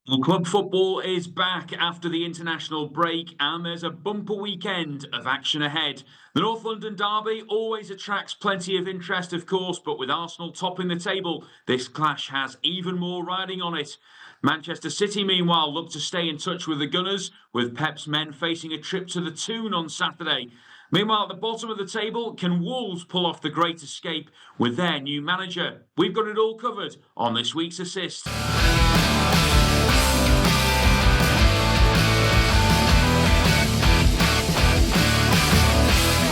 Well, club football is back after the international break, and there's a bumper weekend of action ahead. The North London derby always attracts plenty of interest, of course, but with Arsenal topping the table, this clash has even more riding on it. Manchester City, meanwhile, look to stay in touch with the Gunners, with Pep's men facing a trip to the Toon on Saturday. Meanwhile, at the bottom of the table, can Wolves pull off the great escape with their new manager? We've got it all covered on this week's Assist.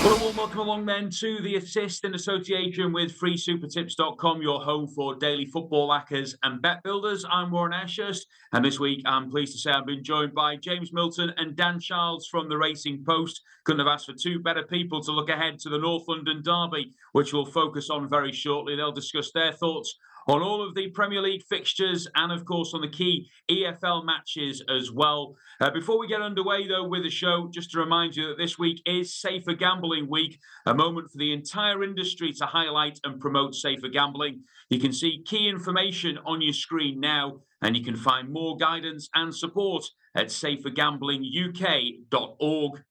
Well, a warm welcome along then to the Assist in association with freesupertips.com, your home for daily football hackers and bet builders. I'm Warren Ashurst, and this week I'm pleased to say I've been joined by James Milton and Dan Charles from the Racing Post. Couldn't have asked for two better people to look ahead to the North London derby, which we'll focus on very shortly. They'll discuss their thoughts on all of the Premier League fixtures and, of course, on the key EFL matches as well. Before we get underway, though, with the show, just to remind you that this week is Safer Gambling Week, a moment for the entire industry to highlight and promote safer gambling. You can see key information on your screen now, and you can find more guidance and support at safergamblinguk.org.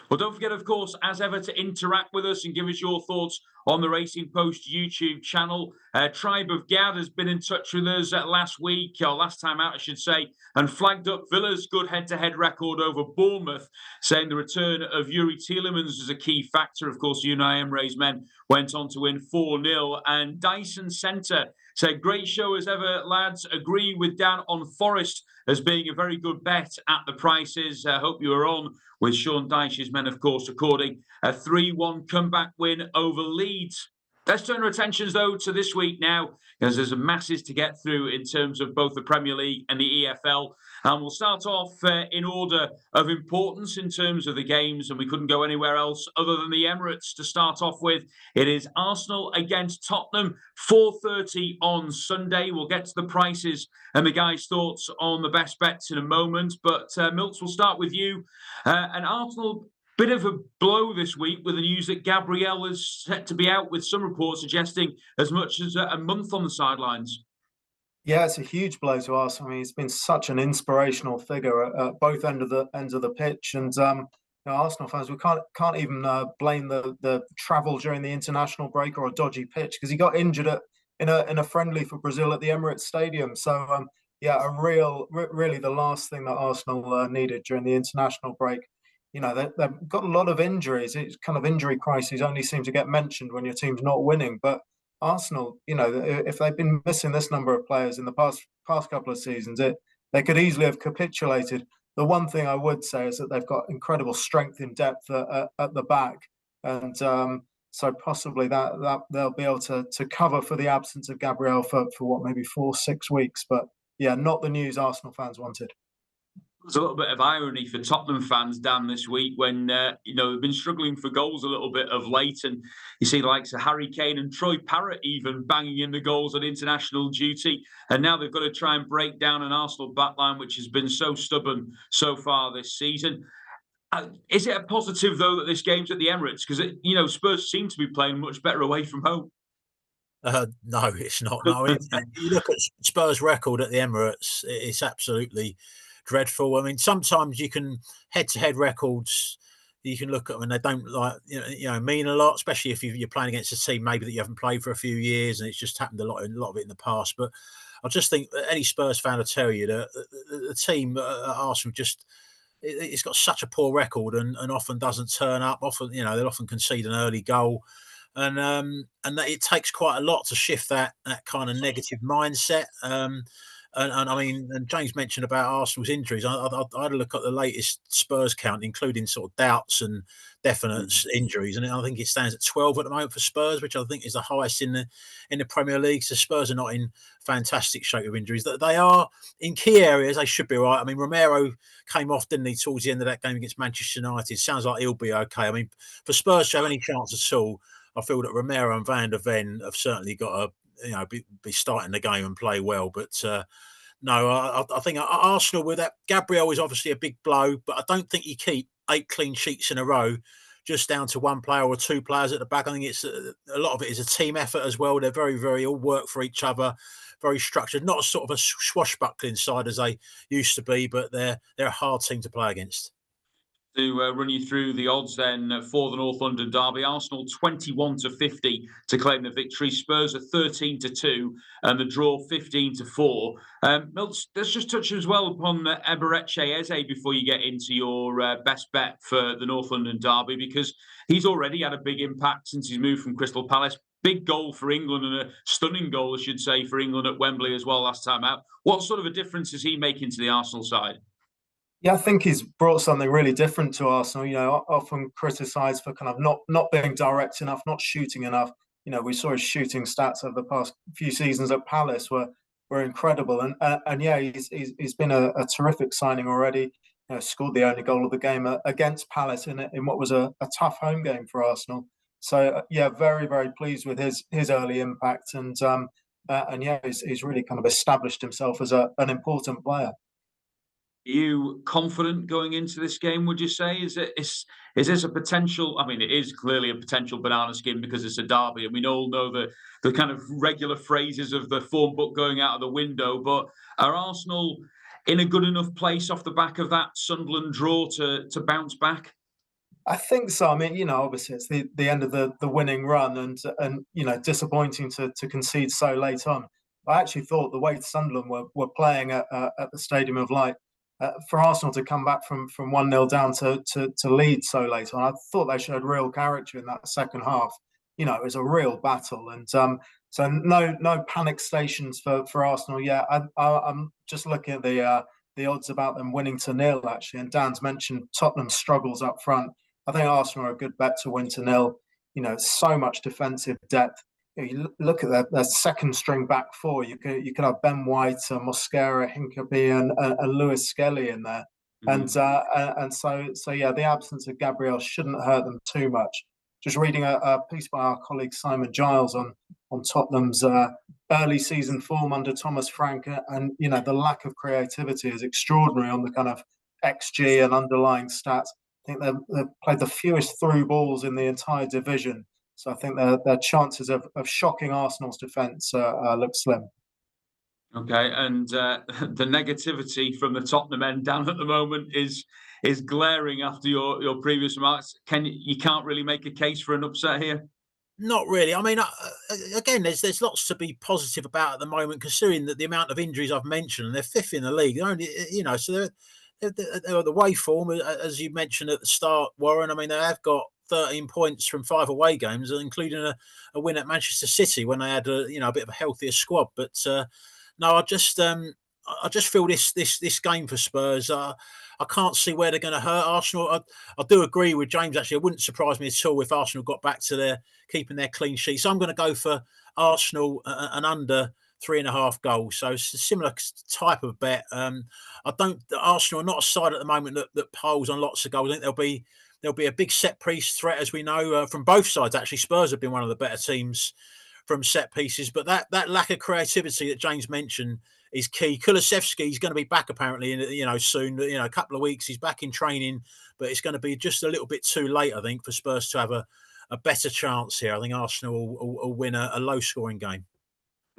Well, don't forget, of course, as ever, to interact with us and give us your thoughts on the Racing Post YouTube channel. Tribe of Gad has been in touch with us last week, or last time out, I should say, and flagged up Villa's good head-to-head record over Bournemouth, saying the return of Yuri Tielemans is a key factor. Of course, Unai Emery's men went on to win 4-0. And Dyson Centre said, great show as ever, lads. Agree with Dan on Forest as being a very good bet at the prices. Hope you are on with Sean Dyche's men, of course, recording a 3-1 comeback win over Leeds. Let's turn our attentions, though, to this week now, because there's masses to get through in terms of both the Premier League and the EFL. And we'll start off in order of importance in terms of the games, and we couldn't go anywhere else other than the Emirates to start off with. It is Arsenal against Tottenham, 4:30 on Sunday. We'll get to the prices and the guys' thoughts on the best bets in a moment. But, Milts, we'll start with you. And Arsenal, bit of a blow this week with the news that Gabriel is set to be out, with some reports suggesting as much as a month on the sidelines. Yeah, it's a huge blow to Arsenal. I mean, he's been such an inspirational figure at both ends of the pitch, and Arsenal fans, we can't even blame the travel during the international break or a dodgy pitch, because he got injured in a friendly for Brazil at the Emirates Stadium. So really the last thing that Arsenal needed during the international break. You know, they've got a lot of injuries. It's kind of injury crises only seem to get mentioned when your team's not winning. But Arsenal, you know, if they've been missing this number of players in the past couple of seasons, they could easily have capitulated. The one thing I would say is that they've got incredible strength in depth at the back, and so possibly that they'll be able to cover for the absence of Gabriel for what, maybe 4-6 weeks. But yeah, not the news Arsenal fans wanted. There's a little bit of irony for Tottenham fans, Dan, this week when, they've been struggling for goals a little bit of late. And you see the likes of Harry Kane and Troy Parrott even banging in the goals on international duty. And now they've got to try and break down an Arsenal backline, which has been so stubborn so far this season. Is it a positive, though, that this game's at the Emirates? Because, Spurs seem to be playing much better away from home. No, it's not. No, you look at Spurs' record at the Emirates, it's absolutely dreadful. I mean, sometimes you can head-to-head records, you can look at them and they don't mean a lot, especially if you're playing against a team maybe that you haven't played for a few years, and it's just happened a lot of it in the past. But I just think that any Spurs fan will tell you that the team at Arsenal it's got such a poor record and often doesn't turn up. Often, they'll often concede an early goal. And that it takes quite a lot to shift that kind of negative mindset. And I mean, and James mentioned about Arsenal's injuries. I had a look at the latest Spurs count, including sort of doubts and definite injuries, and I think it stands at 12 at the moment for Spurs, which I think is the highest in the Premier League. So Spurs are not in fantastic shape of injuries. They are in key areas. They should be right. I mean, Romero came off, didn't he, towards the end of that game against Manchester United? Sounds like he'll be okay. I mean, for Spurs to have any chance at all, I feel that Romero and Van der Ven have certainly got to be starting the game and play well. But no, I think Arsenal, with that, Gabriel is obviously a big blow, but I don't think you keep 8 clean sheets in a row just down to one player or two players at the back. I think it's a lot of it is a team effort as well. They're very, very all work for each other, very structured, not sort of a swashbuckling side as they used to be, but they're a hard team to play against. To run you through the odds then for the North London derby, Arsenal 21-50 to claim the victory. Spurs are 13-2 and the draw 15-4. Let's just touch as well upon Eberechi Eze before you get into your best bet for the North London derby, because he's already had a big impact since he's moved from Crystal Palace. Big goal for England, and a stunning goal, I should say, for England at Wembley as well last time out. What sort of a difference is he making to the Arsenal side? Yeah, I think he's brought something really different to Arsenal. Often criticised for kind of not being direct enough, not shooting enough. We saw his shooting stats over the past few seasons at Palace were incredible, and yeah, he's been a terrific signing already. Scored the only goal of the game against Palace in what was a tough home game for Arsenal. So yeah, very very pleased with his early impact, and yeah, he's really kind of established himself as an important player. Are you confident going into this game, would you say? Is this a potential? I mean, it is clearly a potential banana skin because it's a derby, and we all know the kind of regular phrases of the form book going out of the window. But are Arsenal in a good enough place off the back of that Sunderland draw to bounce back? I think so. I mean, obviously it's the end of the winning run, and disappointing to concede so late on. I actually thought the way Sunderland were playing at the Stadium of Light, for Arsenal to come back from 1-0 down to lead so late on, I thought they showed real character in that second half. It was a real battle, and so no panic stations for Arsenal yet. I'm just looking at the odds about them winning to 0 actually, and Dan's mentioned Tottenham's struggles up front. I think Arsenal are a good bet to win to 0. So much defensive depth. You look at their second string back four. You could have Ben White, Mosquera, Hincapie, and Lewis Skelly in there, and so yeah, the absence of Gabriel shouldn't hurt them too much. Just reading a piece by our colleague Simon Giles on Tottenham's early season form under Thomas Frank, and the lack of creativity is extraordinary on the kind of XG and underlying stats. I think they've played the fewest through balls in the entire division. So I think their chances of shocking Arsenal's defence look slim. Okay, and the negativity from the Tottenham end down at the moment is glaring after your previous remarks. You can't really make a case for an upset here? Not really. I mean, again, there's lots to be positive about at the moment, considering that the amount of injuries I've mentioned, and they're fifth in the league. They're only, so they're the way form, as you mentioned at the start, Warren. I mean, they have got 13 points from 5 away games, including a win at Manchester City when they had a bit of a healthier squad. But no, I just feel this game for Spurs. I can't see where they're going to hurt Arsenal. I do agree with James. Actually, it wouldn't surprise me at all if Arsenal got back to keeping their clean sheet. So I'm going to go for Arsenal and under 3.5 goals. So it's a similar type of bet. Arsenal are not a side at the moment that polls on lots of goals. I think there'll be a big set piece threat, as we know, from both sides. Actually, Spurs have been one of the better teams from set pieces, but that lack of creativity that James mentioned is key. Kulusevski is going to be back apparently soon. A couple of weeks he's back in training, but it's going to be just a little bit too late, I think, for Spurs to have a better chance here. I think Arsenal will win a low-scoring game.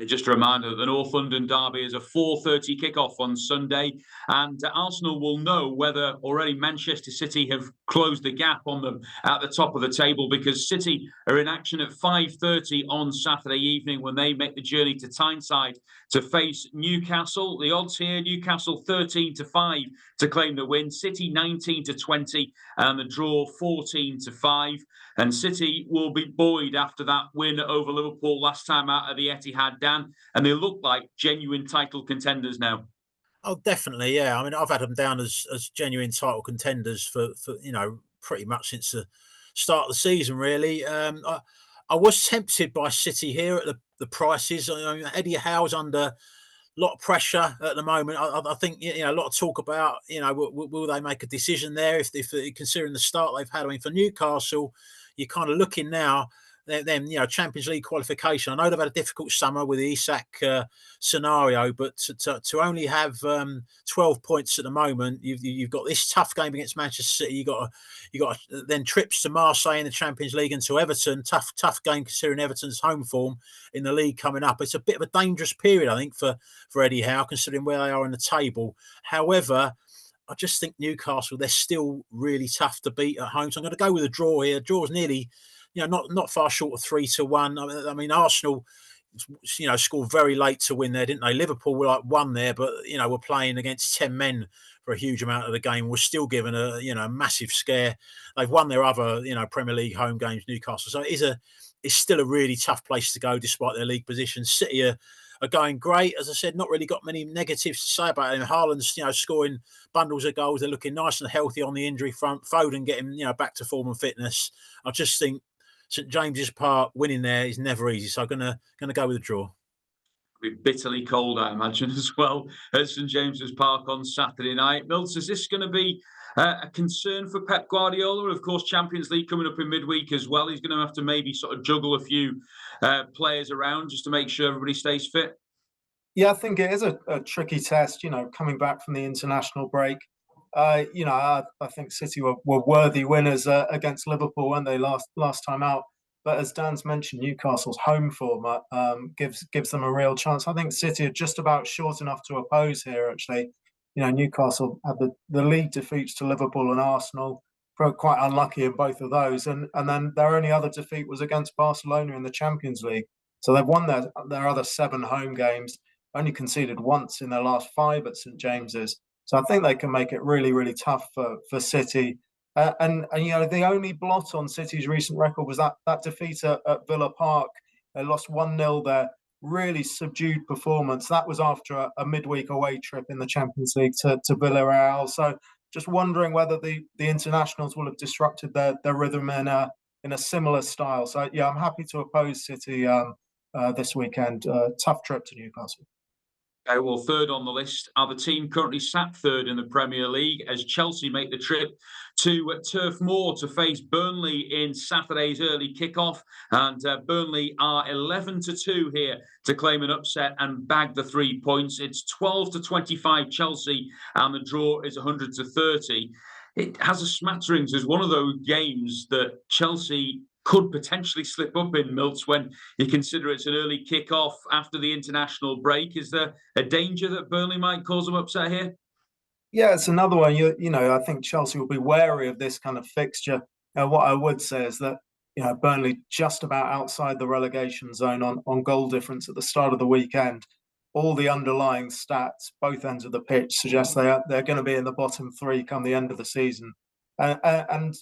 Just a reminder that the North London derby is a 4:30 kickoff on Sunday, and Arsenal will know whether already Manchester City have closed the gap on them at the top of the table, because City are in action at 5:30 on Saturday evening when they make the journey to Tyneside to face Newcastle. The odds here: Newcastle 13-5 to claim the win, City 19-20, and the draw 14-5. And City will be buoyed after that win over Liverpool last time out at the Etihad, Dan, and they look like genuine title contenders now. Oh, definitely, yeah. I mean, I've had them down as genuine title contenders for pretty much since the start of the season, really. I was tempted by City here at the prices. Eddie Howe's under a lot of pressure at the moment. I think a lot of talk about will they make a decision there if considering the start they've had. I mean, for Newcastle, you're kind of looking now them, Champions League qualification. I know they've had a difficult summer with the Isak scenario, but to only have 12 points at the moment, you've got this tough game against Manchester City. You got then trips to Marseille in the Champions League and to Everton. Tough game considering Everton's home form in the league coming up. It's a bit of a dangerous period, I think, for Eddie Howe, considering where they are in the table. However, I just think Newcastle, they're still really tough to beat at home. So I'm going to go with a draw here. Draw is nearly, not far short of 3-1. I mean, Arsenal, scored very late to win there, didn't they? Liverpool were won there, but, were playing against 10 men for a huge amount of the game. We're still given a massive scare. They've won their other, Premier League home games, Newcastle. So it's still a really tough place to go despite their league position. City are going great. As I said, not really got many negatives to say about him. Haaland's, scoring bundles of goals. They're looking nice and healthy on the injury front. Foden getting, back to form and fitness. I just think St James's Park winning there is never easy. So I'm gonna go with a draw. Be bitterly cold, I imagine, as well at St James's Park on Saturday night. Milton, is this going to be a concern for Pep Guardiola? Of course, Champions League coming up in midweek as well. He's going to have to maybe sort of juggle a few players around just to make sure everybody stays fit. Yeah, I think it is a tricky test, coming back from the international break. I think City were worthy winners against Liverpool when they last time out. But as Dan's mentioned, Newcastle's home form gives them a real chance. I think City are just about short enough to oppose here, actually. Newcastle had the league defeats to Liverpool and Arsenal, quite unlucky in both of those. And then their only other defeat was against Barcelona in the Champions League. So they've won their other 7 home games, only conceded once in their last 5 at St James's. So I think they can make it really, really tough for City. And the only blot on City's recent record was that defeat at Villa Park. They lost 1-0 there. Really subdued performance. That was after a midweek away trip in the Champions League to Villarreal. So just wondering whether the internationals will have disrupted their rhythm in a similar style. So yeah, I'm happy to oppose City this weekend. Tough trip to Newcastle. Okay, well, third on the list are the team currently sat third in the Premier League as Chelsea make the trip to Turf Moor to face Burnley in Saturday's early kickoff. And Burnley are 11-2 here to claim an upset and bag the 3 points. It's 12-25 Chelsea, and the draw is 100-30. It has a smatterings as one of those games that Chelsea could potentially slip up in, Milts, when you consider it's an early kick-off after the international break. Is there a danger that Burnley might cause them upset here? Yeah, it's another one. I think Chelsea will be wary of this kind of fixture. What I would say is that Burnley just about outside the relegation zone on goal difference at the start of the weekend. All the underlying stats, both ends of the pitch, suggest they're going to be in the bottom 3 come the end of the season. And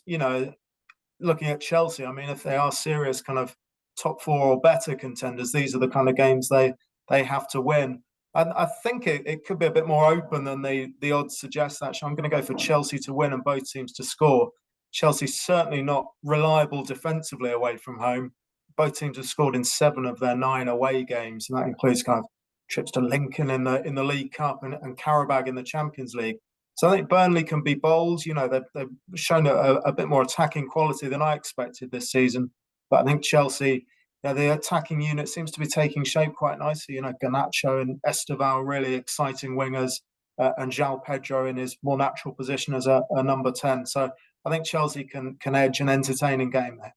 looking at Chelsea, I mean, if they are serious kind of top 4 or better contenders, these are the kind of games they have to win. And I think it could be a bit more open than the odds suggest, actually. I'm going to go for Chelsea to win and both teams to score. Chelsea's certainly not reliable defensively away from home. Both teams have scored in 7 of their 9 away games, and that includes kind of trips to Lincoln in the League Cup and Qarabag in the Champions League. So I think Burnley can be bold. They've shown a bit more attacking quality than I expected this season. But I think Chelsea, the attacking unit seems to be taking shape quite nicely. Garnacho and Esteval, really exciting wingers, and João Pedro in his more natural position as a number 10. So I think Chelsea can edge an entertaining game there.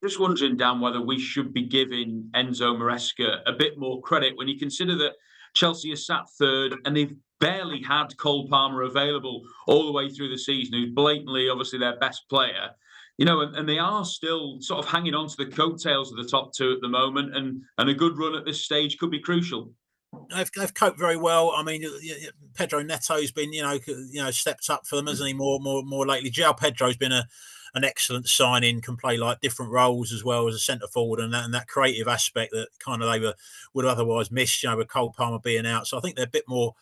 Just wondering, Dan, whether we should be giving Enzo Maresca a bit more credit when you consider that Chelsea is sat third and they've barely had Cole Palmer available all the way through the season, who's blatantly, obviously, their best player. And they are still sort of hanging on to the coattails of the top 2 at the moment, and a good run at this stage could be crucial. They've coped very well. I mean, Pedro Neto's been, stepped up for them, hasn't he? More lately. João Pedro's been an excellent signing, can play like different roles as well as a centre forward, and that creative aspect that kind of they would have otherwise missed, with Cole Palmer being out. So I think they're a bit more.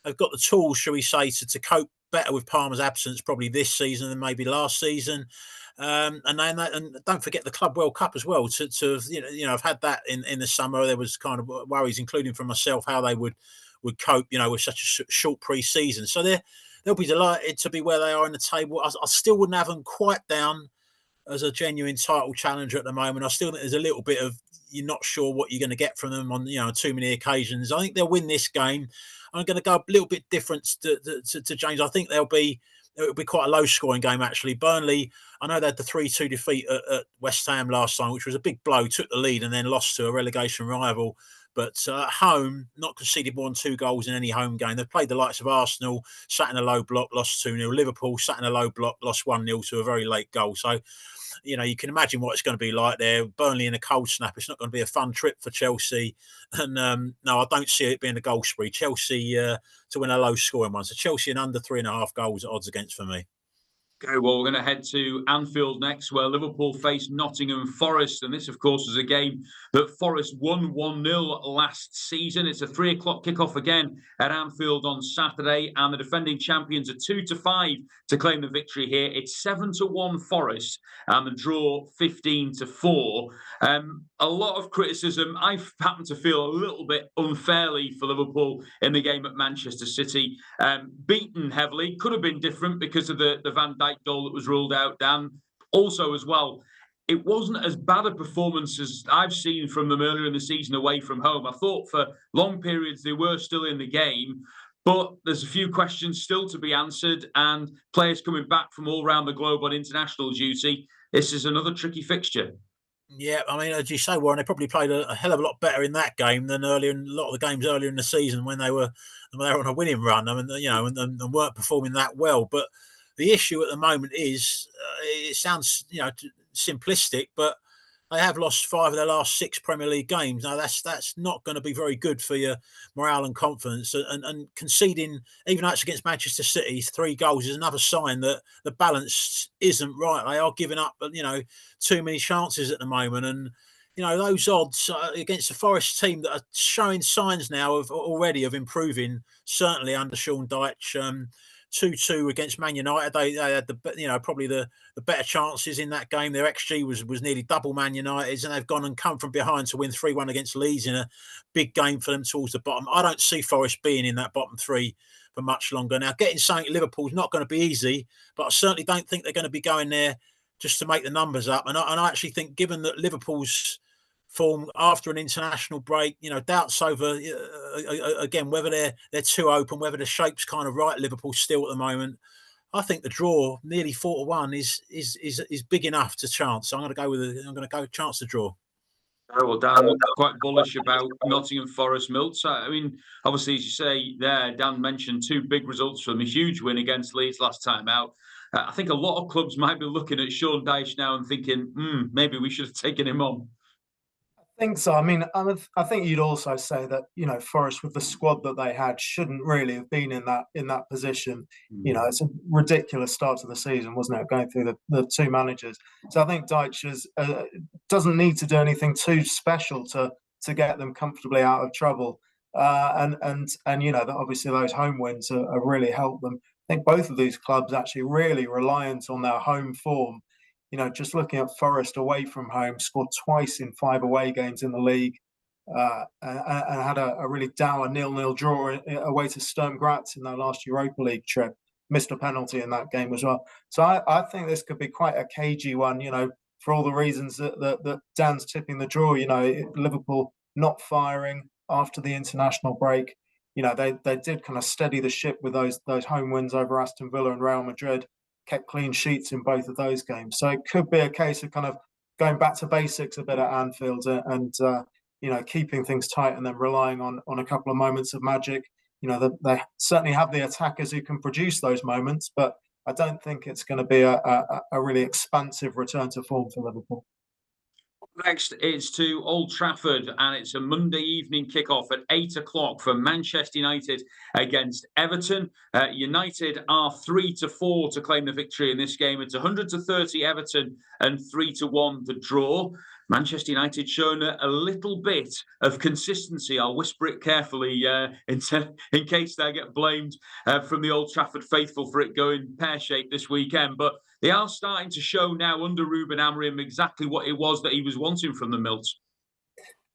They've got the tools, shall we say, to cope better with Palmer's absence probably this season than maybe last season. And don't forget the Club World Cup as well. I've had that in the summer. There was kind of worries, including from myself, how they would cope, with such a short pre-season. So they'll be delighted to be where they are in the table. I still wouldn't have them quite down as a genuine title challenger at the moment. I still think there's a little bit of you're not sure what you're going to get from them on too many occasions. I think they'll win this game. I'm going to go a little bit different to James. I think it'll be quite a low scoring game actually. Burnley, I know they had the 3-2 defeat at West Ham last time, which was a big blow, took the lead and then lost to a relegation rival. But at home, not conceded more than 2 goals in any home game. They've played the likes of Arsenal, sat in a low block, lost 2-0. Liverpool sat in a low block, lost 1-0 to a very late goal. So, you can imagine what it's going to be like there. Burnley in a cold snap. It's not going to be a fun trip for Chelsea. And no, I don't see it being a goal spree. Chelsea to win a low scoring one. So Chelsea and under 3.5 goals at odds against for me. Okay, well, we're going to head to Anfield next, where Liverpool face Nottingham Forest. And this, of course, was a game that Forest won 1-0 last season. It's a 3 o'clock kickoff again at Anfield on Saturday. And the defending champions are 2-5 to claim the victory here. It's 7-1 Forest and the draw 15-4. A lot of criticism. I happen to feel a little bit unfairly for Liverpool in the game at Manchester City. Beaten heavily. Could have been different because of the Van Dijk goal that was ruled out, Dan. Also, as well, it wasn't as bad a performance as I've seen from them earlier in the season away from home. I thought for long periods they were still in the game, but there's a few questions still to be answered, and players coming back from all around the globe on international duty. This is another tricky fixture. Yeah, I mean, as you say, Warren, they probably played a hell of a lot better in that game than earlier in a lot of the games earlier in the season when they were on a winning run. I mean, and weren't performing that well. But the issue at the moment is, it sounds simplistic, but they have lost 5 of their last 6 Premier League games. Now that's not going to be very good for your morale and confidence. And conceding, even though it's against Manchester City, 3 goals is another sign that the balance isn't right. They are giving up, too many chances at the moment. And those odds against the Forest team that are showing signs now of improving, certainly under Sean Dyche. 2-2 against Man United. They had probably the better chances in that game. Their XG was nearly double Man United's, and they've gone and come from behind to win 3-1 against Leeds in a big game for them towards the bottom. I don't see Forest being in that bottom 3 for much longer. Now, getting something at Liverpool is not going to be easy, but I certainly don't think they're going to be going there just to make the numbers up. And I actually think, given that Liverpool's form after an international break, doubts over again whether they're too open, whether the shape's kind of right at Liverpool still at the moment. I think the draw nearly 4-1 is big enough to chance. So I'm going to go chance to draw. Oh, well, Dan, quite bullish about Nottingham Forest, Milt. I mean, obviously, as you say there, Dan mentioned 2 big results from a huge win against Leeds last time out. I think a lot of clubs might be looking at Sean Dyche now and thinking, maybe we should have taken him on. I think so. I mean, I think you'd also say that Forest, with the squad that they had, shouldn't really have been in that position. It's a ridiculous start to the season, wasn't it? Going through the 2 managers. So I think Dyche doesn't need to do anything too special to get them comfortably out of trouble. And obviously those home wins have really helped them. I think both of these clubs actually really reliant on their home form. Just looking at Forest away from home, scored twice in 5 away games in the league, and had a really dour 0-0 draw away to Sturm Graz in their last Europa League trip. Missed a penalty in that game as well. So I think this could be quite a cagey one, for all the reasons that Dan's tipping the draw. Liverpool not firing after the international break. They did kind of steady the ship with those home wins over Aston Villa and Real Madrid. Kept clean sheets in both of those games. So it could be a case of kind of going back to basics a bit at Anfield and keeping things tight and then relying on a couple of moments of magic. They certainly have the attackers who can produce those moments, but I don't think it's going to be a really expansive return to form for Liverpool. Next is to Old Trafford, and it's a Monday evening kickoff at 8 o'clock for Manchester United against Everton. United are 3-4 to claim the victory in this game. It's 100-30 Everton and 3-1 the draw. Manchester United showing a little bit of consistency. I'll whisper it carefully in case they get blamed from the Old Trafford faithful for it going pear-shaped this weekend. But they are starting to show now under Ruben Amorim exactly what it was that he was wanting from the Milts.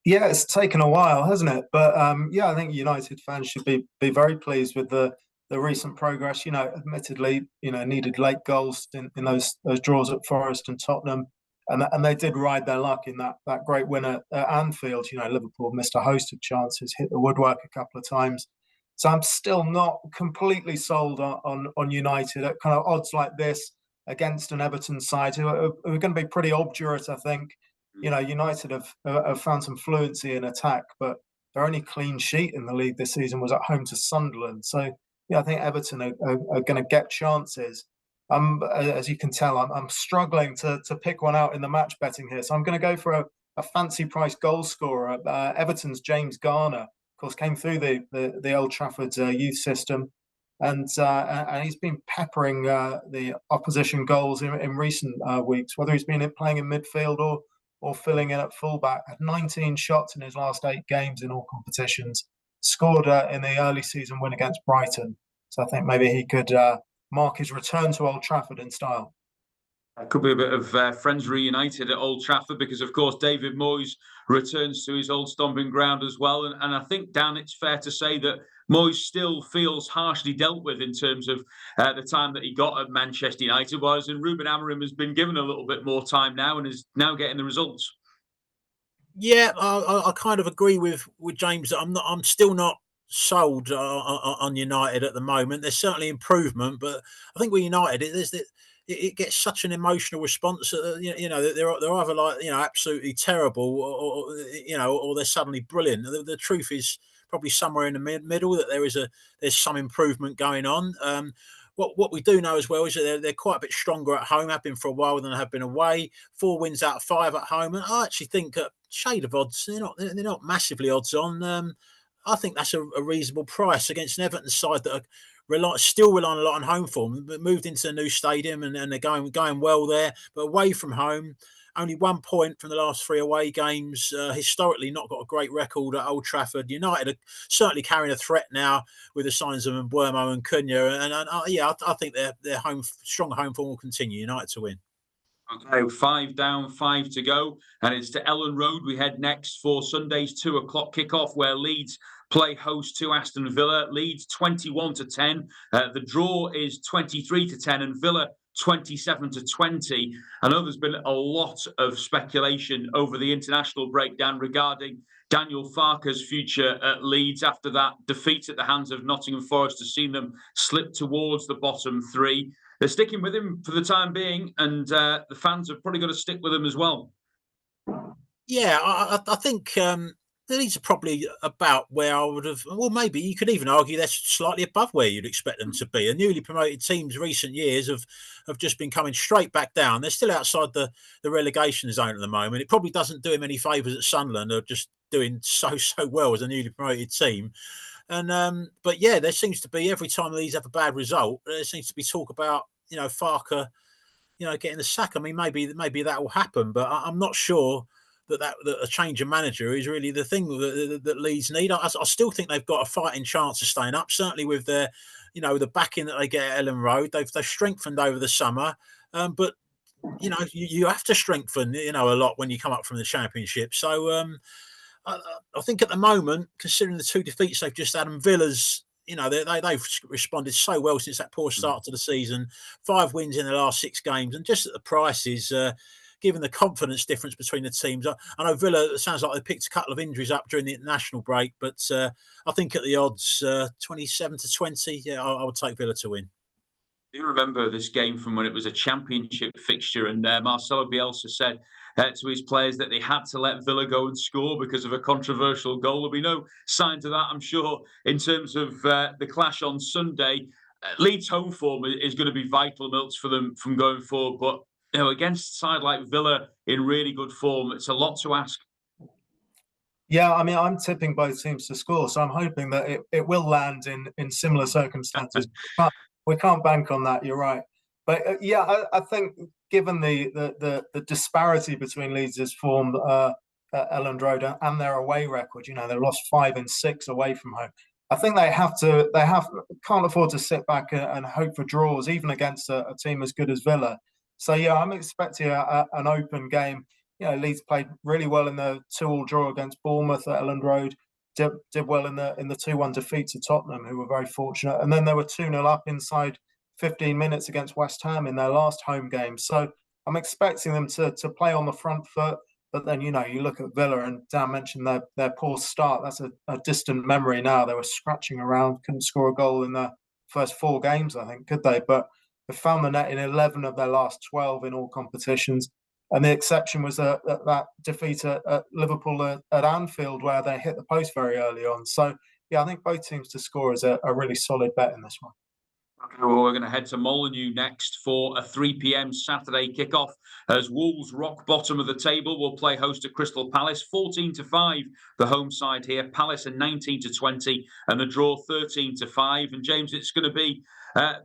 Yeah, it's taken a while, hasn't it? But I think United fans should be very pleased with the the recent progress. Admittedly, needed late goals in those draws at Forest and Tottenham. And they did ride their luck in that great win at Anfield. Liverpool missed a host of chances, hit the woodwork a couple of times. So I'm still not completely sold on United at kind of odds like this against an Everton side who are going to be pretty obdurate, I think. United have found some fluency in attack, but their only clean sheet in the league this season was at home to Sunderland. So, I think Everton are going to get chances. As you can tell, I'm struggling to pick one out in the match betting here. So I'm going to go for a fancy price goal scorer. Everton's James Garner, of course, came through the Old Trafford youth system. And he's been peppering the opposition goals in recent weeks, whether he's been playing in midfield or filling in at fullback. Had 19 shots in his last 8 games in all competitions. Scored in the early season win against Brighton. So I think maybe he could mark his return to Old Trafford in style. It could be a bit of friends reunited at Old Trafford because, of course, David Moyes returns to his old stomping ground as well. And I think, Dan, it's fair to say that Moyes still feels harshly dealt with in terms of the time that he got at Manchester United, whereas Ruben Amorim has been given a little bit more time now and is now getting the results. Yeah, I kind of agree with James. I'm still not sold on United at the moment. There's certainly improvement, but I think with United, it gets such an emotional response. They're either like absolutely terrible, or they're suddenly brilliant. The truth is probably somewhere in the middle that there's some improvement going on. What we do know as well is that they're quite a bit stronger at home, have been for a while than they have been away. 4 wins out of 5 at home, and I actually think at shade of odds, they're not massively odds on. I think that's a reasonable price against an Everton side that are still relying a lot on home form, but moved into a new stadium and they're going well there, but away from home. Only 1 point from the last 3 away games. Historically, not got a great record at Old Trafford. United are certainly carrying a threat now with the signs of Mbeumo and Cunha. And I think their strong home form will continue. United to win. Okay, 5 down, 5 to go. And it's to Ellen Road. We head next for Sunday's 2 o'clock kickoff, where Leeds play host to Aston Villa. Leeds 21-10. The draw is 23-10, and Villa 27-20. I know there's been a lot of speculation over the international breakdown regarding Daniel Farke's future at Leeds after that defeat at the hands of Nottingham Forest has seen them slip towards the bottom 3. They're sticking with him for the time being, and the fans are probably going to stick with him as well. Yeah, I think Leeds are probably about where I would have. Well, maybe you could even argue they're slightly above where you'd expect them to be. A newly promoted teams recent years have just been coming straight back down. They're still outside the relegation zone at the moment. It probably doesn't do him any favours at Sunderland. They're just doing so well as a newly promoted team. And but yeah, there seems to be every time Leeds have a bad result, there seems to be talk about Farke, getting the sack. I mean, maybe that will happen, but I'm not sure that a change of manager is really the thing that Leeds need. I still think they've got a fighting chance of staying up. Certainly with their, the backing that they get at Ellen Road, they've strengthened over the summer. But you have to strengthen a lot when you come up from the Championship. So I think at the moment, considering the 2 defeats they've just had, and Villa's, they've responded so well since that poor start to the season. 5 wins in the last 6 games, and just at the prices. Given the confidence difference between the teams, I know Villa, it sounds like they picked a couple of injuries up during the international break, but I think at the odds 27-20, yeah, I would take Villa to win. Do you remember this game from when it was a Championship fixture and Marcelo Bielsa said to his players that they had to let Villa go and score because of a controversial goal? There'll be no signs of that, I'm sure, in terms of the clash on Sunday. Leeds' home form is going to be vital, Milts, for them from going forward, but against a side like Villa in really good form, it's a lot to ask. Yeah, I mean, I'm tipping both teams to score, so I'm hoping that it will land in similar circumstances. We can't bank on that. You're right, but I think given the disparity between Leeds' form at Elland Road and their away record, they lost 5 and 6 away from home. I think they can't afford to sit back and hope for draws, even against a team as good as Villa. So, I'm expecting an open game. Leeds played really well in the 2-2 draw against Bournemouth at Elland Road. did well in the 2-1 defeat to Tottenham, who were very fortunate. And then they were 2-0 up inside 15 minutes against West Ham in their last home game. So I'm expecting them to play on the front foot. But then, you look at Villa, and Dan mentioned their poor start. That's a distant memory now. They were scratching around, couldn't score a goal in their first 4 games, I think, could they? But they found the net in 11 of their last 12 in all competitions. And the exception was that defeat at Liverpool at Anfield, where they hit the post very early on. So, yeah, I think both teams to score is a really solid bet in this one. Okay, well, we're going to head to Molineux next for a 3 p.m. Saturday kickoff as Wolves, rock bottom of the table, will play host to Crystal Palace. 14-5, the home side here. Palace are 19-20, and the draw 13-5. And James, it's going to be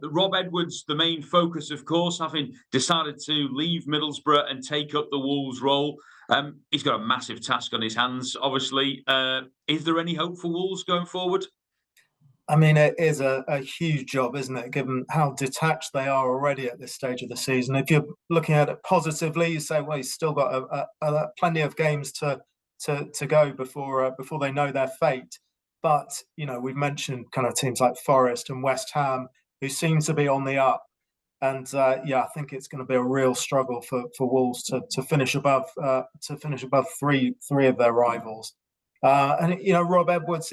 Rob Edwards, the main focus, of course, having decided to leave Middlesbrough and take up the Wolves role. He's got a massive task on his hands, obviously. Is there any hope for Wolves going forward? I mean, it is a huge job, isn't it, given how detached they are already at this stage of the season. If you're looking at it positively, you say, well, he's still got plenty of games to go before they know their fate. But, we've mentioned kind of teams like Forest and West Ham, who seem to be on the up. And, I think it's going to be a real struggle for Wolves to finish above three of their rivals. Rob Edwards,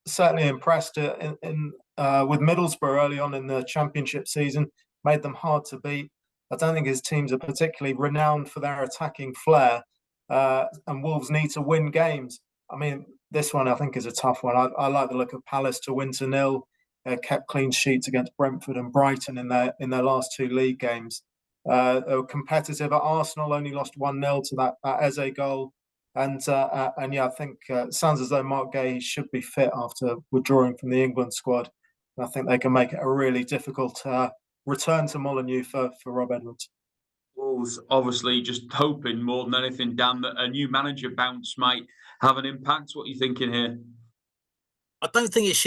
certainly impressed with Middlesbrough early on in the Championship season, made them hard to beat. I don't think his teams are particularly renowned for their attacking flair, and Wolves need to win games. I mean, this one I think is a tough one. I like the look of Palace to win 0. Kept clean sheets against Brentford and Brighton in their last 2 league games. They were competitive at Arsenal, only lost 1-0 to that Eze goal. And I think it sounds as though Mark Gay should be fit after withdrawing from the England squad. And I think they can make it a really difficult return to Molineux for Rob Edwards. Wolves obviously just hoping more than anything, Dan, that a new manager bounce might have an impact. What are you thinking here? I don't think it's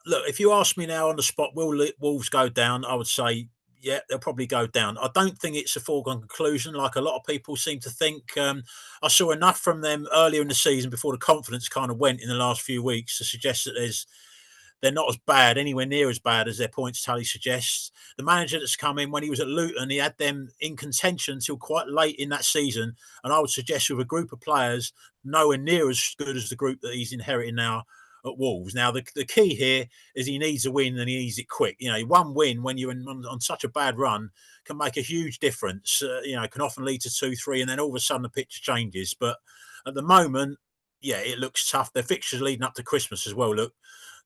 look, if you ask me now on the spot, will Wolves go down? I would say, yeah, they'll probably go down. I don't think it's a foregone conclusion like a lot of people seem to think. I saw enough from them earlier in the season before the confidence kind of went in the last few weeks to suggest that they're not as bad, anywhere near as bad as their points tally suggests. The manager that's come in, when he was at Luton, he had them in contention until quite late in that season. And I would suggest with a group of players nowhere near as good as the group that he's inheriting now at Wolves. Now, the key here is he needs a win and he needs it quick. One win when you're on such a bad run can make a huge difference. Can often lead to 2-3, and then all of a sudden the picture changes. But at the moment, yeah, it looks tough. Their fixtures leading up to Christmas as well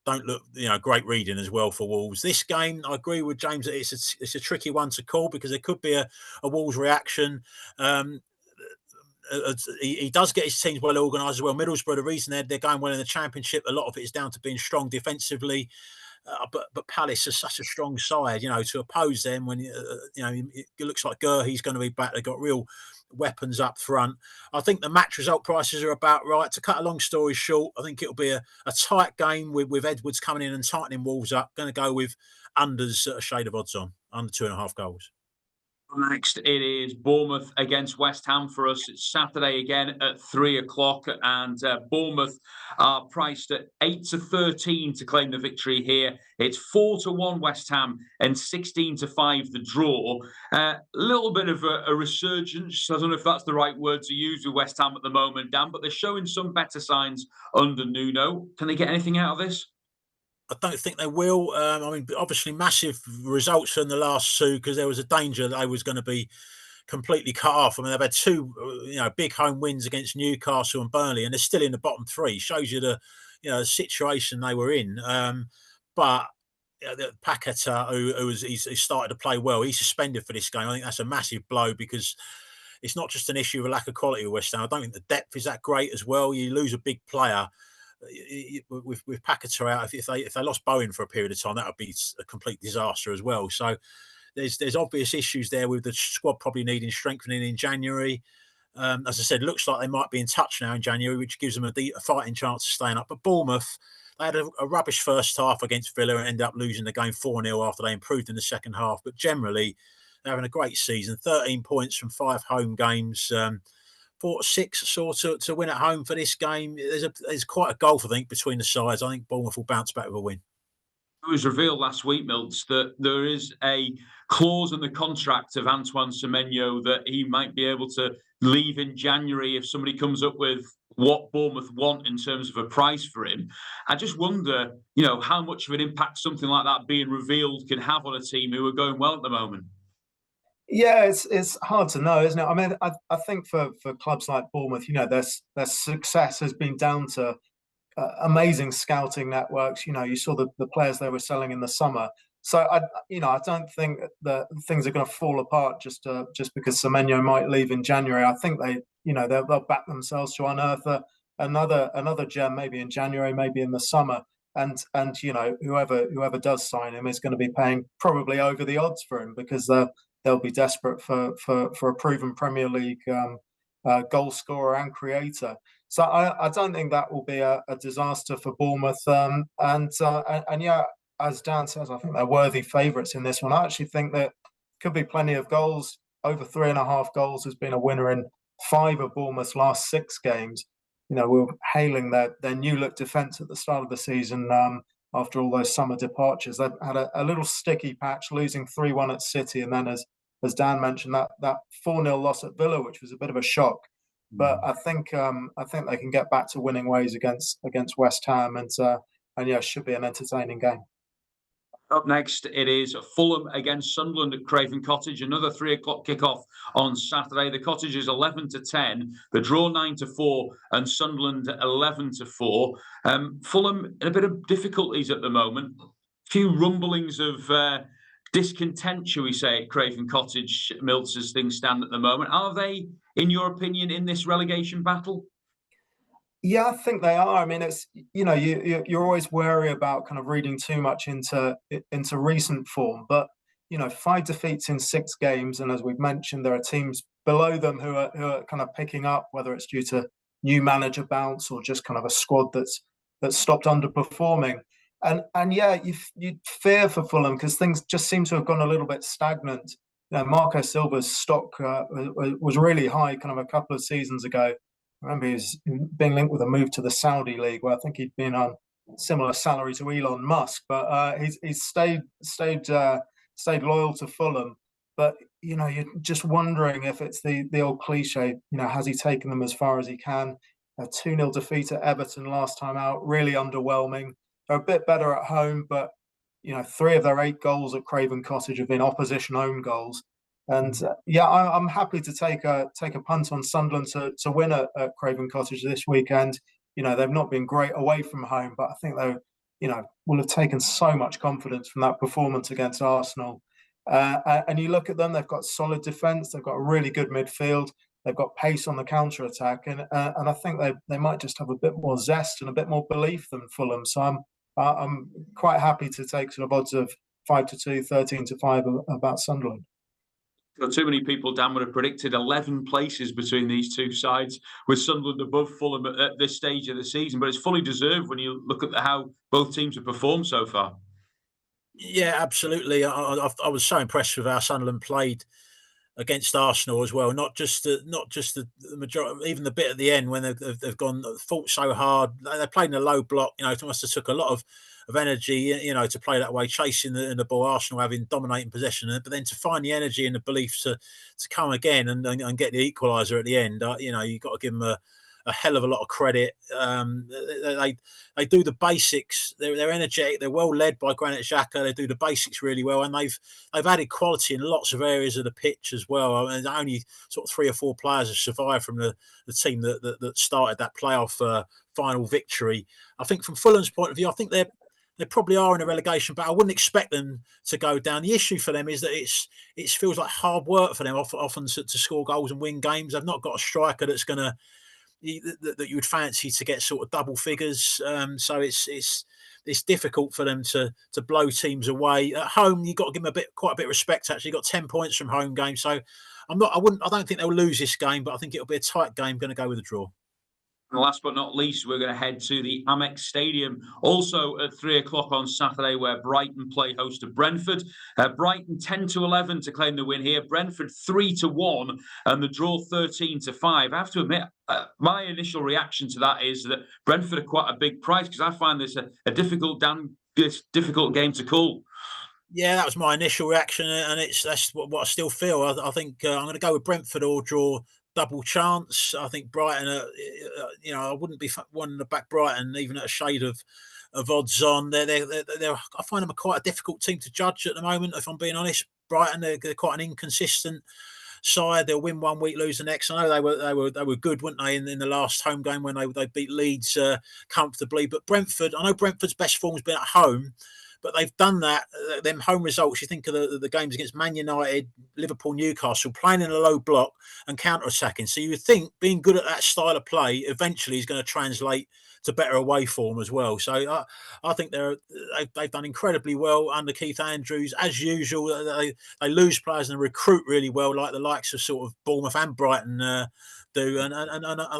don't look great reading as well for Wolves. This game, I agree with James that it's a tricky one to call because there could be a Wolves reaction. He does get his teams well organised as well. Middlesbrough, the reason they're going well in the Championship, a lot of it is down to being strong defensively. But Palace is such a strong side, to oppose them when it looks like Gurhi's going to be back. They've got real weapons up front. I think the match result prices are about right. To cut a long story short, I think it'll be a tight game with Edwards coming in and tightening Wolves up. Going to go with unders a shade of odds on, under 2.5 goals. Next, it is Bournemouth against West Ham for us. It's Saturday again at 3:00, and Bournemouth are priced at 8-13 to claim the victory here. It's 4-1 West Ham and 16-5 the draw. A little bit of a resurgence. I don't know if that's the right word to use with West Ham at the moment, Dan, but they're showing some better signs under Nuno. Can they get anything out of this? I don't think they will. Obviously, massive results from the last 2 because there was a danger that they was going to be completely cut off. They've had 2, big home wins against Newcastle and Burnley, and they're still in the bottom 3. Shows you the situation they were in. But Paqueta, he's started to play well. He's suspended for this game. I think that's a massive blow because it's not just an issue of a lack of quality with West Ham. I don't think the depth is that great as well. You lose a big player. With Paqueta out, if they lost Bowen for a period of time, that would be a complete disaster as well. So there's obvious issues there with the squad probably needing strengthening in January. As I said, looks like they might be in touch now in January, which gives them a fighting chance of staying up. But Bournemouth, they had a rubbish first half against Villa and ended up losing the game 4-0 after they improved in the second half. But generally, they're having a great season. 13 points from 5 home games. 6 or to win at home for this game. There's quite a gulf, I think, between the sides. I think Bournemouth will bounce back with a win. It was revealed last week, Milts, that there is a clause in the contract of Antoine Semenyo that he might be able to leave in January if somebody comes up with what Bournemouth want in terms of a price for him. I just wonder, how much of an impact something like that being revealed can have on a team who are going well at the moment. Yeah, it's hard to know, isn't it? I mean, I think for clubs like Bournemouth, their success has been down to amazing scouting networks. You saw the players they were selling in the summer. So I don't think that things are going to fall apart just because Semenyo might leave in January. I think they'll back themselves to unearth another gem, maybe in January, maybe in the summer. And whoever does sign him is going to be paying probably over the odds for him, because they'll be desperate for a proven Premier League goal scorer and creator. So I don't think that will be a disaster for Bournemouth. And yeah, as Dan says, I think they're worthy favourites in this one. I actually think that could be plenty of goals. Over 3.5 goals has been a winner in 5 of Bournemouth's last 6 games. We're hailing their new look defence at the start of the season after all those summer departures. They've had a little sticky patch, losing 3-1 at City, and then as Dan mentioned, that 4-0 loss at Villa, which was a bit of a shock. But I think they can get back to winning ways against West Ham, and yeah, it should be an entertaining game. Up next, it is Fulham against Sunderland at Craven Cottage. Another 3:00 kickoff on Saturday. The Cottage is 11-10. The draw 9-4, and Sunderland 11-4. Fulham in a bit of difficulties at the moment. A few rumblings of discontent, shall we say, at Craven Cottage, Milts, as things stand at the moment. Are they, in your opinion, in this relegation battle? Yeah, I think they are. I mean, it's you're always wary about kind of reading too much into recent form, but 5 defeats in 6 games, and as we've mentioned, there are teams below them who are kind of picking up, whether it's due to new manager bounce or just kind of a squad that's stopped underperforming. And yeah, you fear for Fulham because things just seem to have gone a little bit stagnant. Marco Silva's stock was really high kind of a couple of seasons ago. I remember he was being linked with a move to the Saudi League, where I think he'd been on similar salary to Elon Musk, but he's stayed loyal to Fulham. But you're just wondering if it's the old cliche. Has he taken them as far as he can? A 2-0 defeat at Everton last time out, really underwhelming. They're a bit better at home, but 3 of their 8 goals at Craven Cottage have been opposition own goals. And yeah, I'm happy to take a punt on Sunderland to win at Craven Cottage this weekend. They've not been great away from home, but I think they, will have taken so much confidence from that performance against Arsenal. And you look at them; they've got solid defence, they've got a really good midfield, they've got pace on the counter attack, and I think they might just have a bit more zest and a bit more belief than Fulham. So I'm quite happy to take sort of odds of 5-2, 13-5 about Sunderland. Got too many people, Dan, would have predicted 11 places between these two sides, with Sunderland above Fulham at this stage of the season. But it's fully deserved when you look at how both teams have performed so far. Yeah, absolutely. I was so impressed with how Sunderland played against Arsenal as well. Not just the majority, even the bit at the end when they've fought so hard. They played in a low block. It must have took a lot of energy, to play that way, chasing the ball. Arsenal having dominating possession, but then to find the energy and the belief to come again and get the equaliser at the end. You've got to give them a hell of a lot of credit. They do the basics. They're energetic. They're well led by Granit Xhaka. They do the basics really well, and they've added quality in lots of areas of the pitch as well. I mean, only sort of 3 or 4 players have survived from the team that started that playoff final victory. I think from Fulham's point of view, I think they probably are in a relegation, but I wouldn't expect them to go down. The issue for them is that it feels like hard work for them often to score goals and win games. They've not got a striker that's going to that you would fancy to get sort of double figures. So it's difficult for them to blow teams away. At home, you've got to give them quite a bit of respect. Actually, got 10 points from home games. So I don't think they'll lose this game, but I think it'll be a tight game. Going to go with a draw. And last but not least, we're going to head to the Amex Stadium, also at 3 o'clock on Saturday, where Brighton play host to Brentford. Brighton 10-11 to claim the win here. Brentford 3-1, and the draw 13-5. I have to admit, my initial reaction to that is that Brentford are quite a big price, because I find this a difficult game to call. Yeah, that was my initial reaction, and that's what I still feel. I think I'm going to go with Brentford or draw double chance. I think Brighton, I wouldn't be wanting to back Brighton even at a shade of odds on. They're I find them quite a difficult team to judge at the moment. If I'm being honest, Brighton they're quite an inconsistent side. They'll win 1 week, lose the next. I know they were good, weren't they, in the last home game when they beat Leeds comfortably. But Brentford, I know Brentford's best form has been at home, but they've done that. Them home results, you think of the games against Man United, Liverpool, Newcastle, playing in a low block and counter-attacking. So you would think being good at that style of play eventually is going to translate to better away form as well. So I think they've done incredibly well under Keith Andrews. As usual, they lose players and recruit really well, like the likes of sort of Bournemouth and Brighton do. And I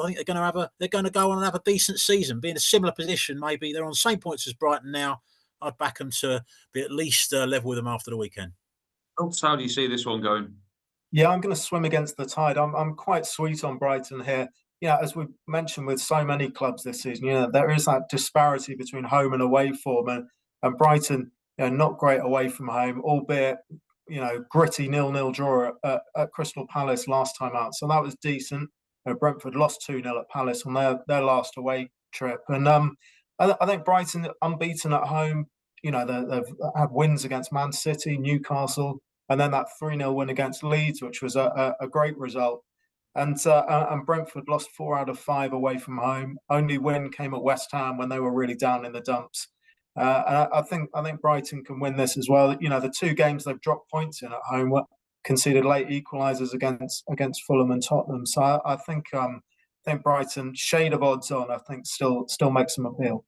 think they're going to go on and have a decent season, be in a similar position. Maybe they're on the same points as Brighton now. I'd back them to be at least level with them after the weekend. How do you see this one going? Yeah, I'm going to swim against the tide. I'm quite sweet on Brighton here. As we mentioned with so many clubs this season, there is that disparity between home and away form, and Brighton, not great away from home, albeit gritty 0-0 draw at Crystal Palace last time out, so that was decent. Brentford lost 2-0 at Palace on their last away trip, and I think Brighton unbeaten at home. They've had wins against Man City, Newcastle, and then that 3-0 win against Leeds, which was a great result. And Brentford lost 4 out of 5 away from home. Only win came at West Ham when they were really down in the dumps. And I think Brighton can win this as well. The 2 games they've dropped points in at home were conceded late equalisers against Fulham and Tottenham. So I think Brighton, shade of odds on, I think still makes them appeal.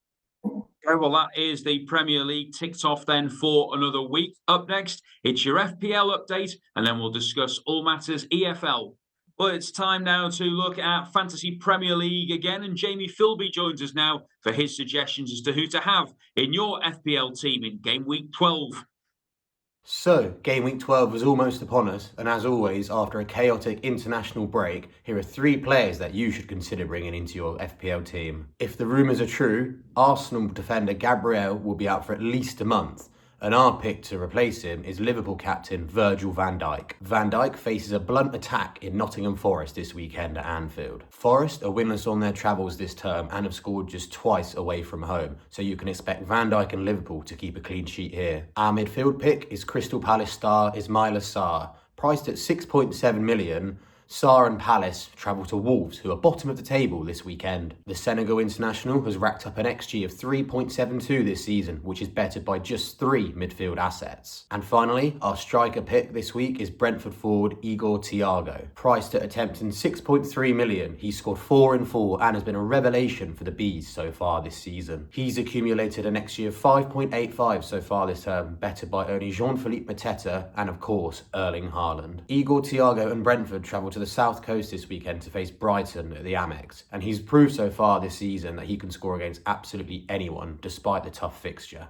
Okay, well, that is the Premier League ticked off then for another week. Up next, it's your FPL update, and then we'll discuss all matters EFL. Well, it's time now to look at Fantasy Premier League again, and Jamie Filby joins us now for his suggestions as to who to have in your FPL team in Game Week 12. So, Game Week 12 was almost upon us, and as always, after a chaotic international break, here are 3 players that you should consider bringing into your FPL team. If the rumours are true, Arsenal defender Gabriel will be out for at least a month, and our pick to replace him is Liverpool captain Virgil van Dijk. Van Dijk faces a blunt attack in Nottingham Forest this weekend at Anfield. Forest are winless on their travels this term and have scored just twice away from home, so you can expect Van Dijk and Liverpool to keep a clean sheet here. Our midfield pick is Crystal Palace star Ismaila Sarr. Priced at 6.7 million, Sarr and Palace travel to Wolves, who are bottom of the table this weekend. The Senegal international has racked up an XG of 3.72 this season, which is bettered by just 3 midfield assets. And finally, our striker pick this week is Brentford forward Igor Thiago. Priced at attempting 6.3 million, he's scored 4 in 4 and has been a revelation for the Bees so far this season. He's accumulated an XG of 5.85 so far this term, bettered by only Jean-Philippe Mateta and of course Erling Haaland. Igor Thiago and Brentford travel to the south coast this weekend to face Brighton at the Amex, and he's proved so far this season that he can score against absolutely anyone despite the tough fixture.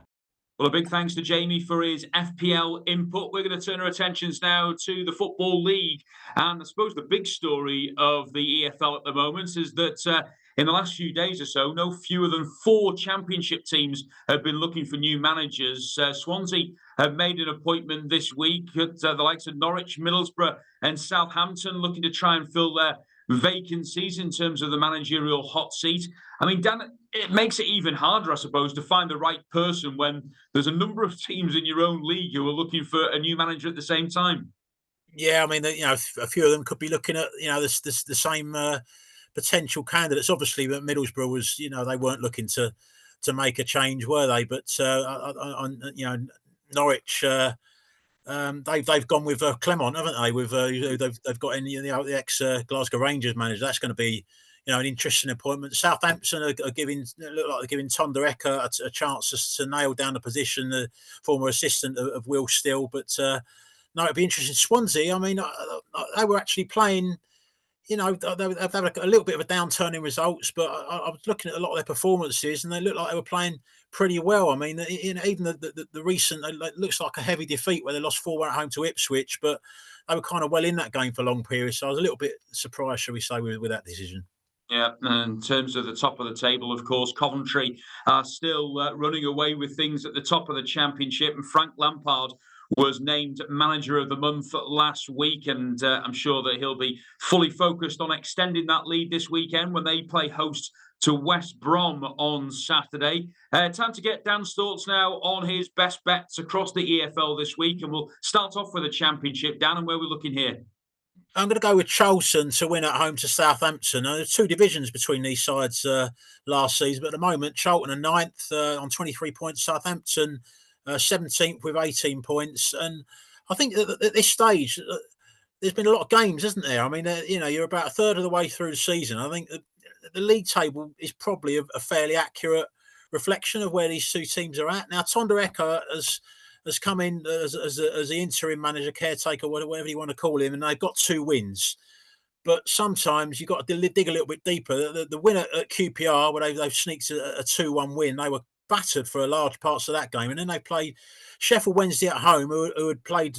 Well, a big thanks to Jamie for his FPL input. We're going to turn our attentions now to the Football League, and I suppose the big story of the EFL at the moment is that in the last few days or so, no fewer than 4 championship teams have been looking for new managers. Swansea have made an appointment this week at the likes of Norwich, Middlesbrough and Southampton, looking to try and fill their vacancies in terms of the managerial hot seat. I mean, Dan, it makes it even harder, I suppose, to find the right person when there's a number of teams in your own league who are looking for a new manager at the same time. Yeah, I mean, a few of them could be looking at, the same potential candidates. Obviously, but Middlesbrough was, they weren't looking to make a change, were they? But Norwich, they've gone with Clement, haven't they? With they've got in the ex Glasgow Rangers manager. That's going to be an interesting appointment. Southampton look like they're giving Thunder Ecker a chance to nail down the position, the former assistant of Will Still. But no, it'd be interesting. Swansea, I mean, they were actually playing. they've had a little bit of a downturn in results, but I was looking at a lot of their performances, and they looked like they were playing pretty well. I mean, even the recent, it looks like a heavy defeat where they lost 4-1 at home to Ipswich, but they were kind of well in that game for long periods. So I was a little bit surprised, shall we say, with that decision. Yeah, in terms of the top of the table, of course, Coventry are still running away with things at the top of the Championship. And Frank Lampard was named Manager of the Month last week. And I'm sure that he'll be fully focused on extending that lead this weekend when they play host to West Brom on Saturday. Time to get Dan's thoughts now on his best bets across the EFL this week. And we'll start off with the Championship. Dan, and where we're looking here? I'm going to go with Charlton to win at home to Southampton. There's two divisions between these sides last season, but at the moment, Charlton are 9th on 23 points, Southampton 17th with 18 points. And I think that at this stage, there's been a lot of games, isn't there? I mean, you're about a third of the way through the season. I think the league table is probably a fairly accurate reflection of where these two teams are at. Now, Tonda Eka has come in as the interim manager, caretaker, whatever you want to call him, and they've got 2 wins. But sometimes you've got to dig a little bit deeper. The winner at QPR, where they've sneaked a 2-1 win, they were battered for a large parts of that game. And then they played Sheffield Wednesday at home, who had played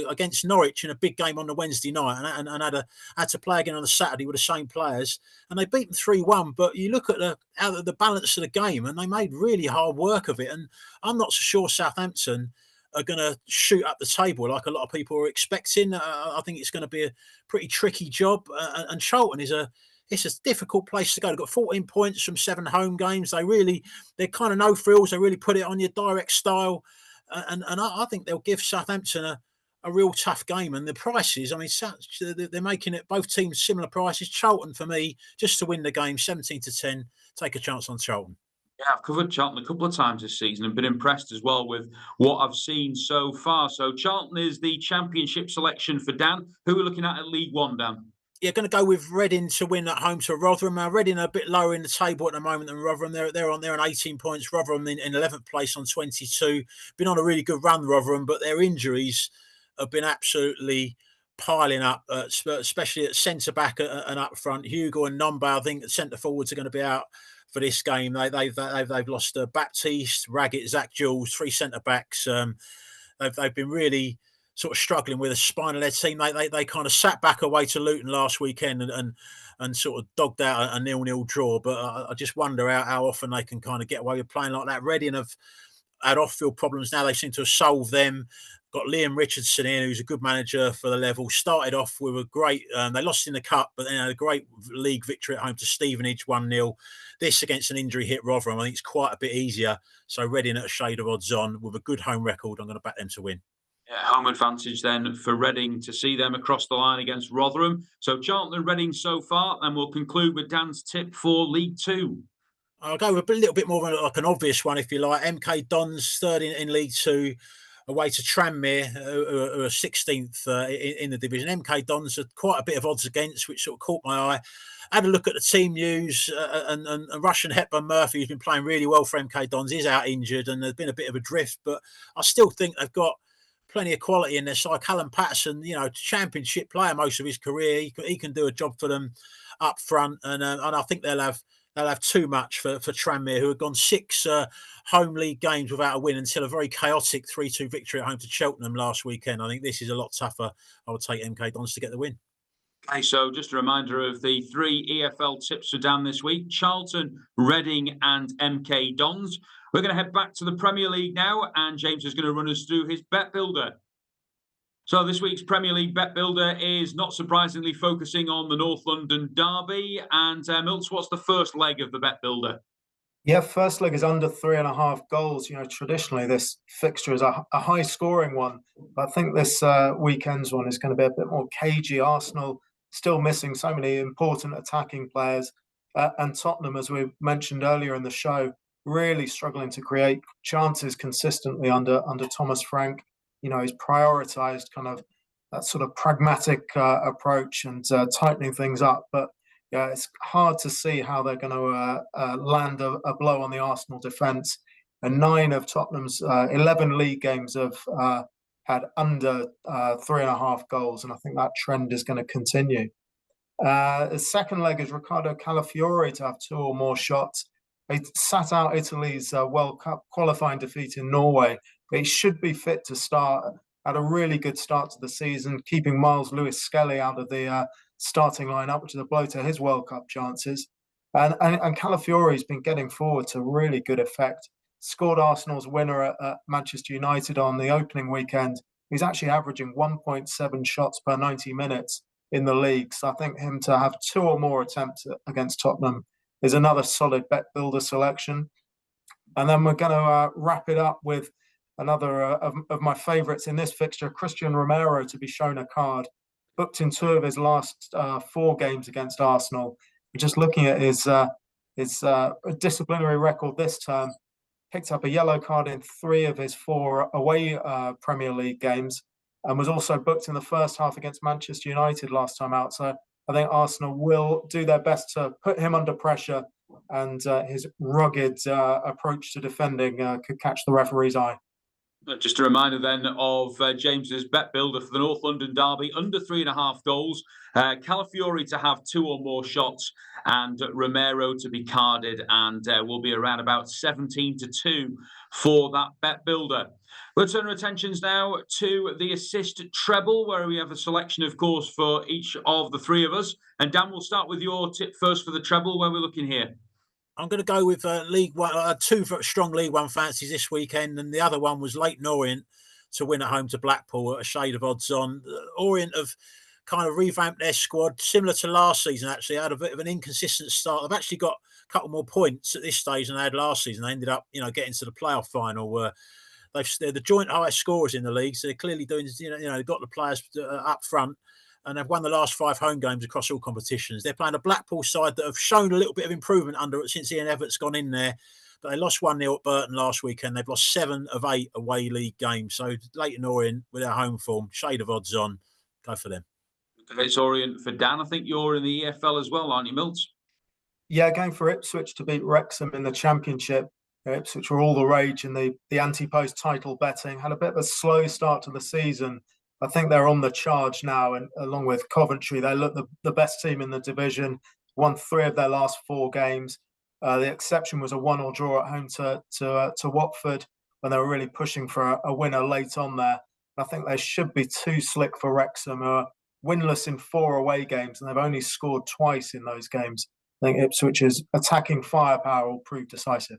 against Norwich in a big game on the Wednesday night and had to play again on the Saturday with the same players. And they beat them 3-1. But you look at the balance of the game, and they made really hard work of it. And I'm not so sure Southampton are going to shoot up the table like a lot of people are expecting. I think it's going to be a pretty tricky job. And Charlton it's a difficult place to go. They've got 14 points from 7 home games. They're kind of no frills. They really put it on your direct style. And I think they'll give Southampton a real tough game. And the prices, I mean, they're making it both teams similar prices. Charlton, for me, just to win the game, 17-10, take a chance on Charlton. Yeah, I've covered Charlton a couple of times this season and been impressed as well with what I've seen so far. So Charlton is the Championship selection for Dan. Who are we looking at League One, Dan? Yeah, going to go with Reading to win at home to Rotherham. Now, Reading are a bit lower in the table at the moment than Rotherham. They're on 18 points. Rotherham in 11th place on 22. Been on a really good run, Rotherham, but their injuries have been absolutely piling up, especially at centre-back and up front. Hugo and Nomba, I think, centre-forwards are going to be out for this game. They've lost Baptiste, Raggett, Zach Jules, 3 centre-backs. They've been really sort of struggling with a spinal-led team. They kind of sat back away to Luton last weekend and sort of dogged out a 0-0 draw. But I just wonder how often they can kind of get away with playing like that. Reading have had off-field problems now. They seem to have solved them. Got Liam Richardson in, who's a good manager for the level. Started off with a great, they lost in the cup, but then had a great league victory at home to Stevenage, 1-0. This against an injury hit Rotherham, I think it's quite a bit easier. So Reading at a shade of odds on with a good home record. I'm going to back them to win. Yeah, home advantage then for Reading to see them across the line against Rotherham. So Charlton and Reading so far, and we'll conclude with Dan's tip for League Two. I'll go with a little bit more of like an obvious one, if you like. MK Dons, 3rd in League Two, away to Tranmere, who are 16th in the division. MK Dons are quite a bit of odds against, which sort of caught my eye. I had a look at the team news, and Russian Hepburn Murphy, who's been playing really well for MK Dons, is out injured, and there's been a bit of a drift, but I still think they've got plenty of quality in their side. Callum Patterson, Championship player most of his career, he can do a job for them up front, and I think they'll have too much for Tranmere, who have gone 6 home league games without a win until a very chaotic 3-2 victory at home to Cheltenham last weekend. I think this is a lot tougher. I would take MK Dons to get the win. Okay, so just a reminder of the 3 EFL tips for Dan this week: Charlton, Reading and MK Dons. We're going to head back to the Premier League now, and James is going to run us through his bet builder. So this week's Premier League bet builder is, not surprisingly, focusing on the North London derby. And Milton, what's the first leg of the bet builder? Yeah, first leg is under 3.5 goals. Traditionally this fixture is a high-scoring one, but I think this weekend's one is going to be a bit more cagey. Arsenal still missing so many important attacking players, and Tottenham, as we mentioned earlier in the show, really struggling to create chances consistently under Thomas Frank. He's prioritised kind of that sort of pragmatic approach and tightening things up. But yeah, it's hard to see how they're going to land a blow on the Arsenal defence. And 9 of Tottenham's 11 league games have had under 3.5 goals, and I think that trend is going to continue. The second leg is Riccardo Calafiori to have 2 or more shots. He sat out Italy's World Cup qualifying defeat in Norway, but he should be fit to start. Had a really good start to the season, keeping Miles Lewis-Skelly out of the starting lineup, which is a blow to his World Cup chances. And Calafiori's been getting forward to really good effect. Scored Arsenal's winner at Manchester United on the opening weekend. He's actually averaging 1.7 shots per 90 minutes in the league. So I think him to have 2 or more attempts against Tottenham is another solid bet builder selection. And then we're going to wrap it up with another of my favourites in this fixture, Christian Romero, to be shown a card. Booked in 2 of his last 4 games against Arsenal. Just looking at his disciplinary record this term, picked up a yellow card in 3 of his 4 away Premier League games, and was also booked in the first half against Manchester United last time out. So I think Arsenal will do their best to put him under pressure, and his rugged approach to defending could catch the referee's eye. Just a reminder then of James's bet builder for the North London derby, under 3.5 goals. Calafiori to have 2 or more shots, and Romero to be carded, and will be around about 17-2 for that bet builder. We'll turn our attentions now to the Assist Treble, where we have a selection, of course, for each of the 3 of us. And Dan, we'll start with your tip first for the treble. Where we're looking here? I'm going to go with League One, 2 strong League One fancies this weekend, and the other one was Leyton Orient to win at home to Blackpool at a shade of odds on. Orient have kind of revamped their squad, similar to last season. Actually, had a bit of an inconsistent start. They've actually got a couple more points at this stage than they had last season. They ended up, getting to the playoff final. They're the joint highest scorers in the league, so they're clearly doing. They've got the players up front. And they've won the last 5 home games across all competitions. They're playing a Blackpool side that have shown a little bit of improvement since Ian Everett's gone in there. But they lost 1-0 at Burton last weekend. They've lost 7 of 8 away league games. So Leyton Orient, with their home form, shade of odds on, go for them. It's Orient for Dan. I think you're in the EFL as well, aren't you, Milt? Yeah, going for Ipswich to beat Wrexham in the Championship. Ipswich were all the rage in the anti-post title betting. Had a bit of a slow start to the season. I think they're on the charge now, and along with Coventry, they look the best team in the division. Won 3 of their last 4 games. The exception was a 1-1 draw at home to Watford when they were really pushing for a winner late on there. I think they should be too slick for Wrexham, who are winless in 4 away games, and they've only scored twice in those games. I think Ipswich's attacking firepower will prove decisive.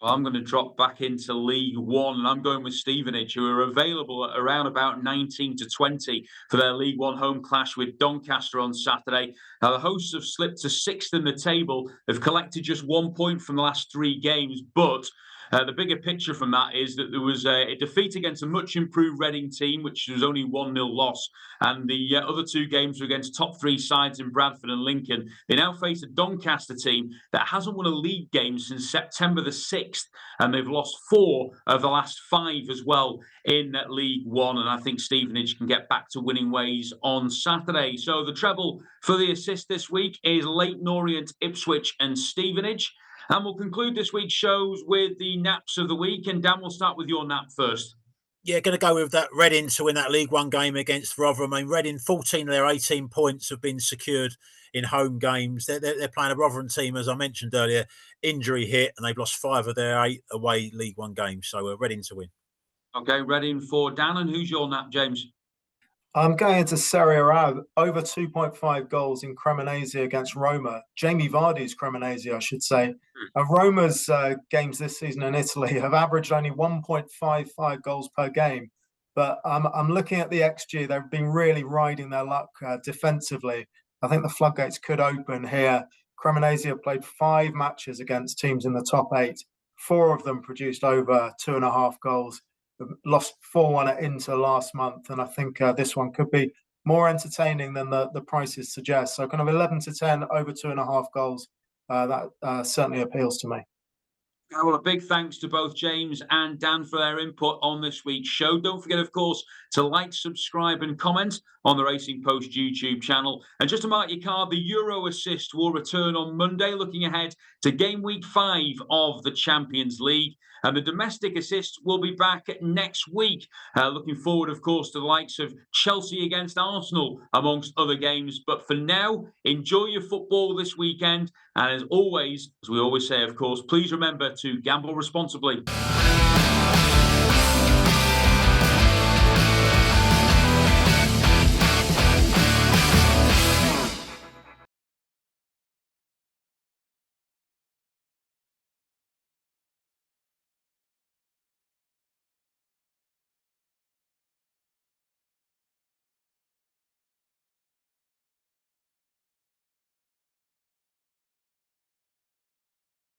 Well, I'm going to drop back into League One, and I'm going with Stevenage, who are available at around about 19-20 for their League One home clash with Doncaster on Saturday. Now, the hosts have slipped to 6th in the table. They've collected just 1 point from the last 3 games, but the bigger picture from that is that there was a defeat against a much improved Reading team, which was only 1-0 loss. And the other 2 games were against top 3 sides in Bradford and Lincoln. They now face a Doncaster team that hasn't won a league game since September the 6th. And they've lost 4 of the last 5 as well in League One. And I think Stevenage can get back to winning ways on Saturday. So the treble for the Assist this week is Leyton Orient, Ipswich and Stevenage. And we'll conclude this week's shows with the naps of the week. And Dan, we'll start with your nap first. Yeah, going to go with that Reading to win that League One game against Rotherham. I mean, Reading, 14 of their 18 points have been secured in home games. They're playing a Rotherham team, as I mentioned earlier, injury hit, and they've lost 5 of their 8 away League One games. So Reading to win. Okay, Reading for Dan. And who's your nap, James? I'm going into Serie A, over 2.5 goals in Cremonese against Roma. Jamie Vardy's Cremonese, I should say. Roma's games this season in Italy have averaged only 1.55 goals per game. But I'm looking at the XG. They've been really riding their luck defensively. I think the floodgates could open here. Cremonese have played 5 matches against teams in the top 8. 4 of them produced over 2.5 goals. Lost 4-1 at Inter last month, and I think this one could be more entertaining than the prices suggest. So kind of 11-10 over 2.5 goals. That certainly appeals to me. Well, a big thanks to both James and Dan for their input on this week's show. Don't forget, of course, to like, subscribe and comment on the Racing Post YouTube channel. And just to mark your card, the Euro Assist will return on Monday, looking ahead to game week 5 of the Champions League. And the domestic assist will be back next week. Looking forward, of course, to the likes of Chelsea against Arsenal, amongst other games. But for now, enjoy your football this weekend. And as always, as we always say, of course, please remember to gamble responsibly.